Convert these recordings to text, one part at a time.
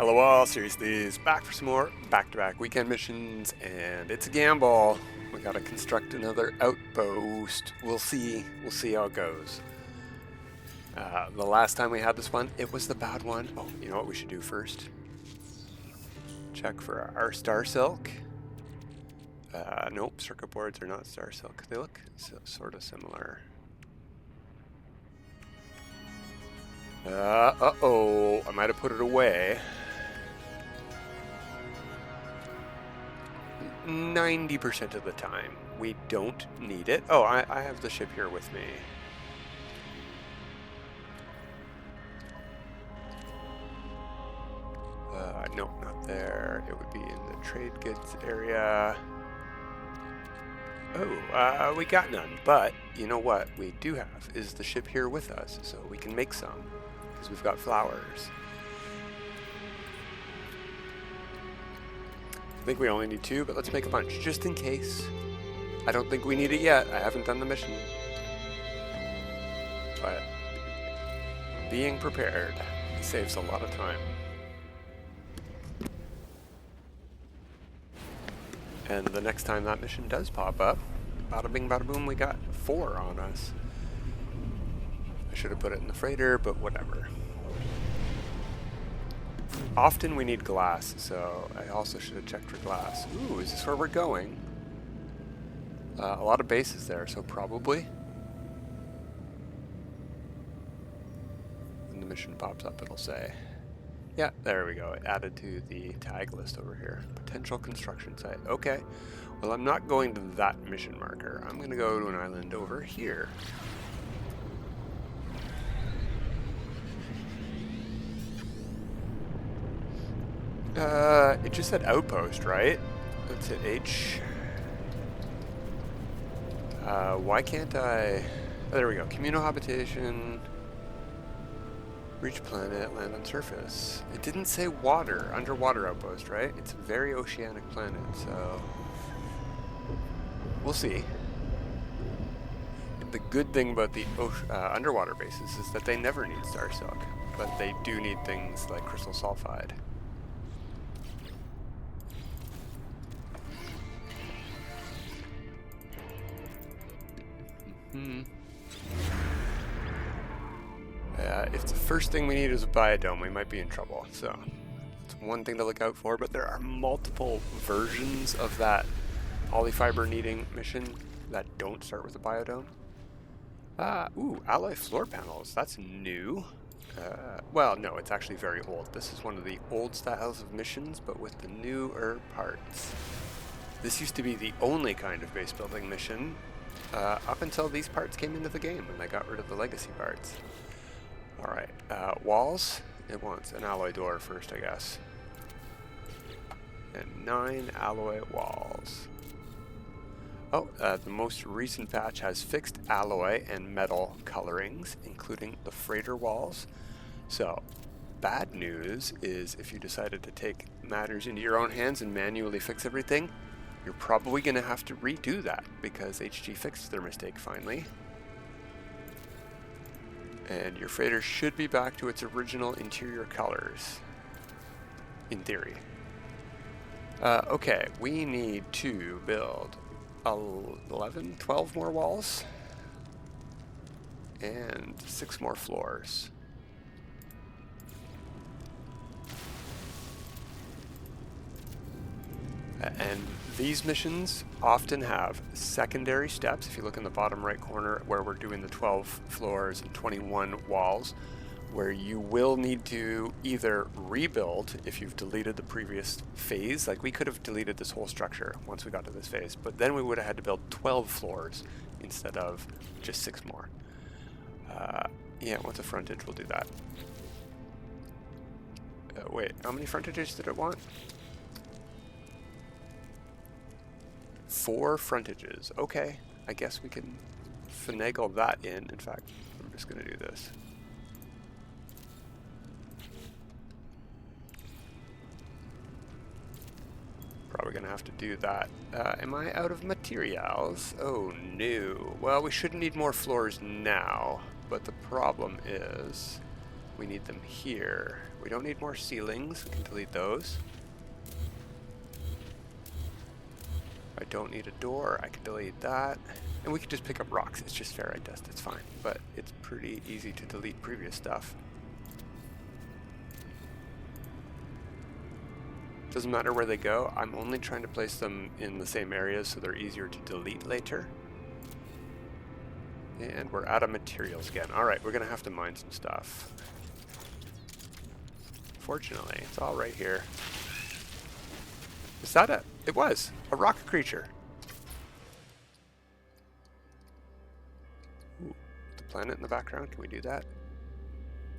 Hello all, seriously is back for some more back-to-back weekend missions, and it's a gamble. We gotta construct another outpost. We'll see how it goes. The last time we had this one, it was the bad one. Oh, you know what we should do first? Check for our star silk. Nope, circuit boards are not star silk. They look sort of similar. Uh-oh, I might have put it away. 90% of the time, we don't need it. Oh, I have the ship here with me. Nope, not there. It would be in the trade goods area. Oh, we got none. But, you know what we do have is the ship here with us, so we can make some, because we've got flowers. I think we only need 2, but let's make a bunch, just in case. I don't think we need it yet. I haven't done the mission. But being prepared saves a lot of time. And the next time that mission does pop up, bada bing bada boom, we got 4 on us. I should have put it in the freighter, but whatever. Often we need glass, so I also should have checked for glass. Ooh, is this where we're going? A lot of bases there, so probably. When the mission pops up, it'll say. Yeah, there we go. It added to the tag list over here. Potential construction site. Okay. Well, I'm not going to that mission marker. I'm going to go to an island over here. It just said Outpost, right? That's it, H. Why can't I... Oh, there we go. Communal habitation. Reach planet, land on surface. It didn't say water, underwater outpost, right? It's a very oceanic planet, so... We'll see. The good thing about the underwater bases is that they never need star silk, but they do need things like crystal sulfide. If the first thing we need is a biodome, we might be in trouble. So it's one thing to look out for, but there are multiple versions of that polyfiber needing mission that don't start with a biodome. Ooh, alloy floor panels. That's new. Well, no, it's actually very old. This is one of the old styles of missions, but with the newer parts. This used to be the only kind of base building mission up until these parts came into the game and they got rid of the legacy parts. Alright, walls. It wants an alloy door first, I guess. And 9 alloy walls. Oh, the most recent patch has fixed alloy and metal colorings, including the freighter walls. So, bad news is if you decided to take matters into your own hands and manually fix everything, you're probably going to have to redo that because HG fixed their mistake finally. And your freighter should be back to its original interior colors, in theory. Okay, we need to build 11, 12 more walls, and 6 more floors. And these missions often have secondary steps. If you look in the bottom right corner where we're doing the 12 floors and 21 walls, where you will need to either rebuild if you've deleted the previous phase. Like we could have deleted this whole structure once we got to this phase, but then we would have had to build 12 floors instead of just 6 more. Yeah, once a frontage, we'll do that. Wait, how many frontages did it want? 4 frontages. Okay, I guess we can finagle that in. In fact, I'm just going to do this. Probably going to have to do that. Am I out of materials? Oh no. Well, we shouldn't need more floors now, but the problem is We need them here. We don't need more ceilings. We can delete those. I don't need a door. I can delete that. And we can just pick up rocks. It's just ferrite dust. It's fine. But it's pretty easy to delete previous stuff. Doesn't matter where they go. I'm only trying to place them in the same areas so they're easier to delete later. And we're out of materials again. Alright, we're going to have to mine some stuff. Fortunately, it's all right here. Is that a... It was! A rock creature! Ooh, the planet in the background, can we do that?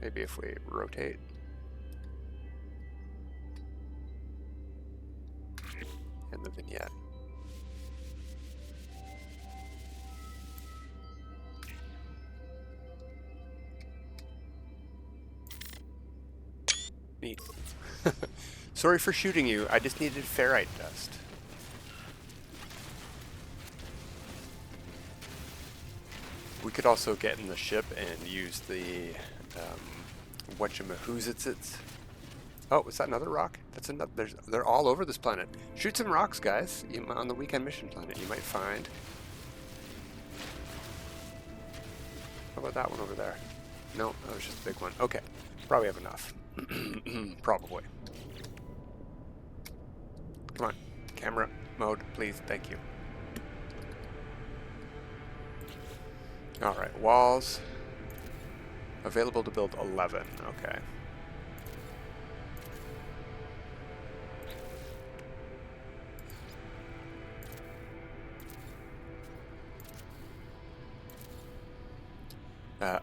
Maybe if we rotate. And the vignette. Neat. Sorry for shooting you, I just needed ferrite dust. We could also get in the ship and use the whatchamahoots. Oh, was that another rock? That's another. They're all over this planet. Shoot some rocks, guys. On the weekend mission planet, you might find. How about that one over there? No, that was just a big one. Okay, probably have enough. Probably. Come on, camera mode, please. Thank you. All right, walls. Available to build 11. Okay.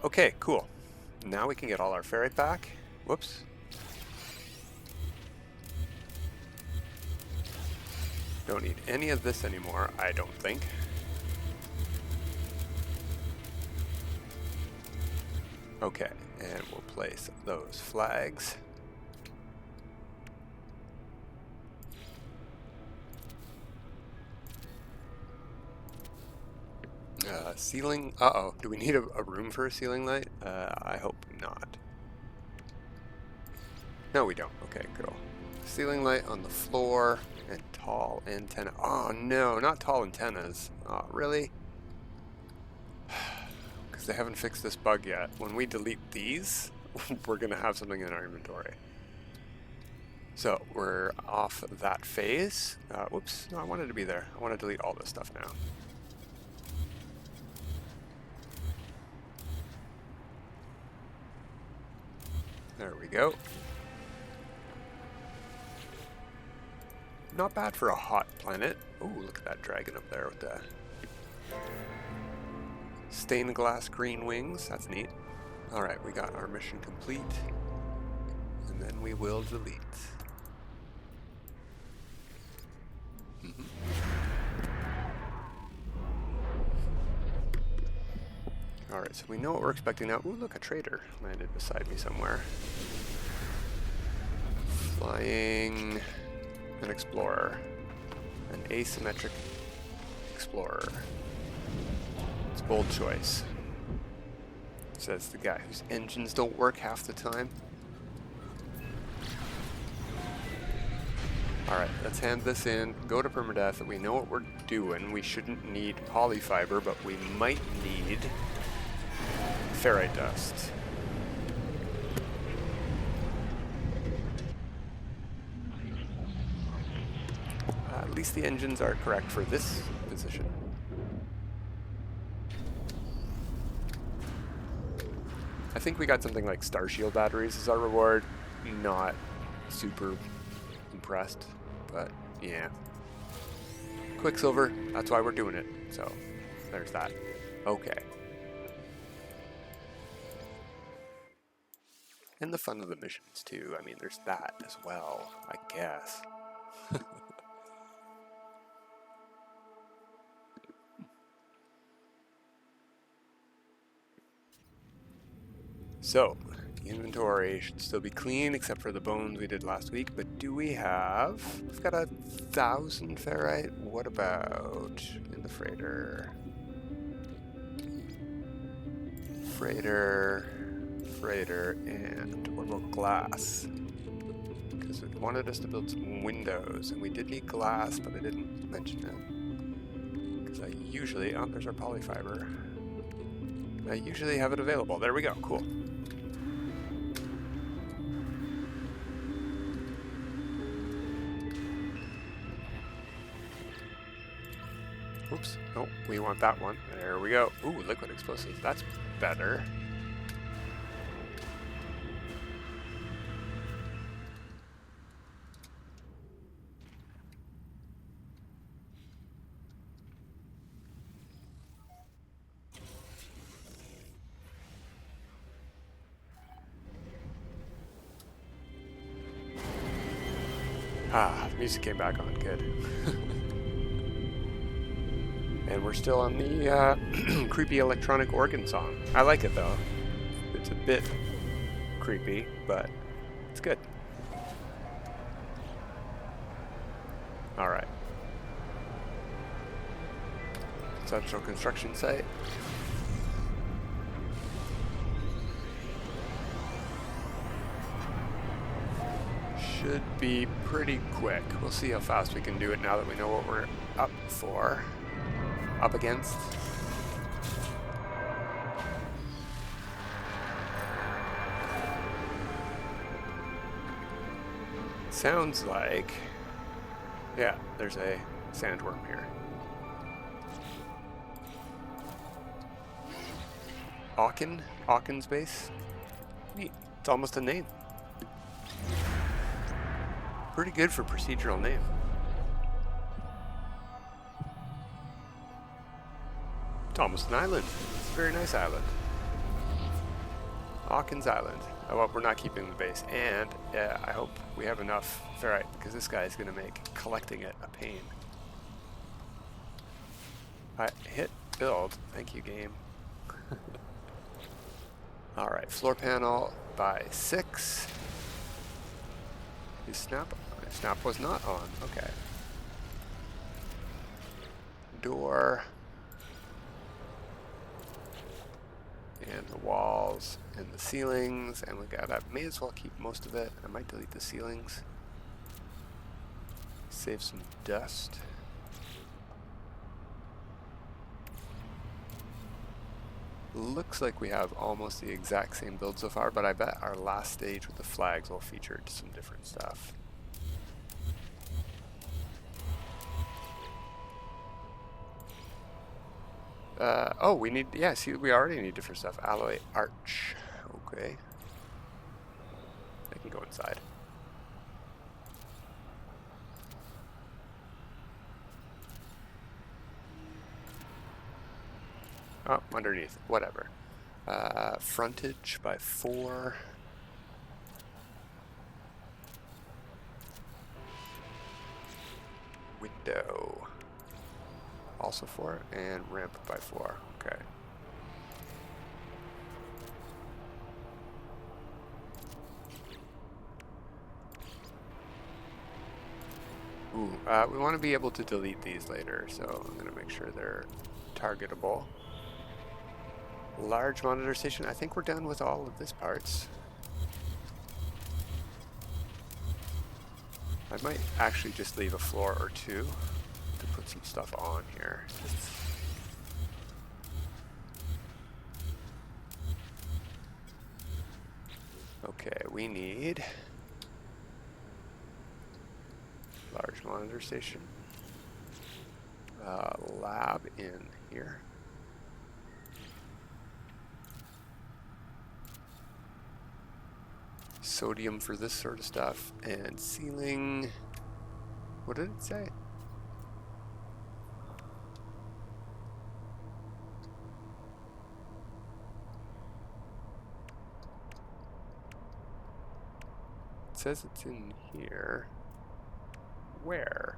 Okay, cool. Now we can get all our ferrite back. Whoops. Don't need any of this anymore, I don't think. Okay, and we'll place those flags. Ceiling, uh-oh, do we need a room for a ceiling light? I hope not. No, we don't. Okay, cool. Ceiling light on the floor and tall antenna. Oh no, not tall antennas. Oh, really? Because they haven't fixed this bug yet. When we delete these, we're going to have something in our inventory. So, we're off that phase. Whoops, no, I wanted to be there. I want to delete all this stuff now. There we go. Not bad for a hot planet. Oh, look at that dragon up there with the stained glass green wings. That's neat. Alright, we got our mission complete. And then we will delete. Alright, so we know what we're expecting now. Ooh, look, a trader landed beside me somewhere. Flying an explorer. An asymmetric explorer. It's a bold choice. Says the guy whose engines don't work half the time. Alright, let's hand this in, go to Permadeath. We know what we're doing. We shouldn't need polyfiber, but we might need ferrite dust. At least the engines are correct for this position. I think we got something like Star Shield batteries as our reward. Not super impressed, but yeah. Quicksilver, that's why we're doing it. So, there's that. Okay. And the fun of the missions, too. I mean, there's that as well, I guess. So, the inventory should still be clean, except for the bones we did last week. But do we have... We've got 1,000 ferrite. What about in the freighter? Freighter... freighter and what about glass? Because it wanted us to build some windows, and we did need glass, but I didn't mention it. Because I usually, oh, there's our polyfiber. I usually have it available. There we go, cool. Oops, no, we want that one. There we go. Ooh, liquid explosives, that's better. Ah, the music came back on, good. And we're still on the creepy electronic organ song. I like it though. It's a bit creepy, but it's good. Alright. Central construction site. Should be pretty quick. We'll see how fast we can do it now that we know what we're up for. Up against. Sounds like, yeah, there's a sandworm here. Aachen base. Neat. It's almost a name. Pretty good for procedural name. It's almost an island. It's a very nice island. Hawkins Island. Oh, well, we're not keeping the base. And I hope we have enough ferrite, because this guy is going to make collecting it a pain. I hit build. Thank you, game. Alright, floor panel by 6. His snap was not on. Okay. Door. And the walls and the ceilings, and I may as well keep most of it. I might delete the ceilings. Save some dust. Looks like we have almost the exact same build so far, but I bet our last stage with the flags will feature some different stuff. Oh, we need, yeah, see, we already need different stuff. Alloy arch. Okay. I can go inside. Oh, underneath. Whatever. Frontage by 4. Window. Also 4. And ramp by 4. Okay. Ooh, we want to be able to delete these later, so I'm going to make sure they're targetable. Large monitor station. I think we're done with all of this parts. I might actually just leave a floor or two to put some stuff on here. Okay, we need large monitor station. Lab in here. Sodium for this sort of stuff, and ceiling. What did it say? It says it's in here. Where?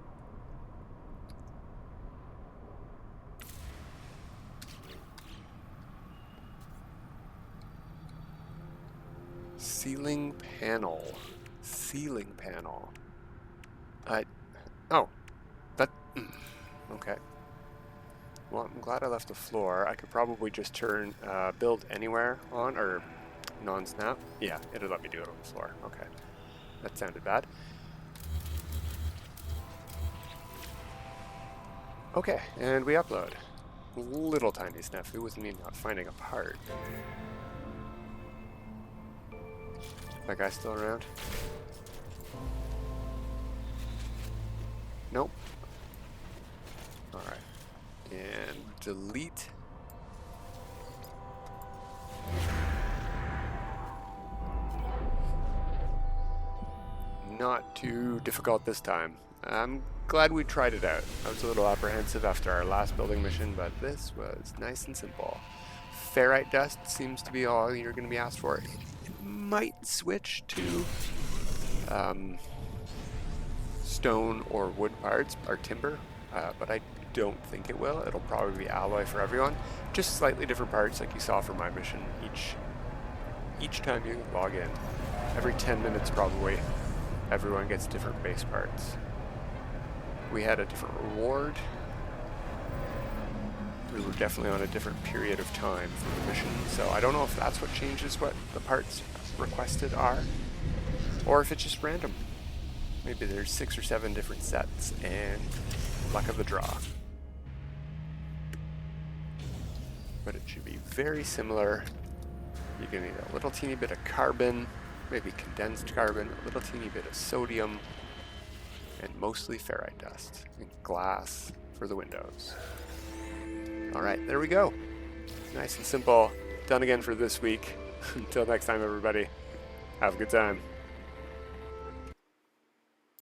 Ceiling panel. Ceiling panel. Oh. That... Okay. Well, I'm glad I left the floor. I could probably just turn build anywhere on, or non-snap? Yeah, it'll let me do it on the floor. Okay. That sounded bad. Okay, and we upload. Little tiny snafu with me not finding a part. That guy's still around? Nope. Alright. And delete. Not too difficult this time. I'm glad we tried it out. I was a little apprehensive after our last building mission, but this was nice and simple. Ferrite dust seems to be all you're going to be asked for. It might switch to stone or wood parts, or timber, but I don't think it will. It'll probably be alloy for everyone. Just slightly different parts like you saw for my mission each time you log in. Every 10 minutes probably, everyone gets different base parts. We had a different reward. We were definitely on a different period of time for the mission, so I don't know if that's what changes what the parts requested are, or if it's just random. Maybe there's 6 or 7 different sets, and luck of the draw. But it should be very similar. You're going to need a little teeny bit of carbon, maybe condensed carbon, a little teeny bit of sodium, and mostly ferrite dust, and glass for the windows. Alright, there we go. Nice and simple. Done again for this week. Until next time, everybody. Have a good time.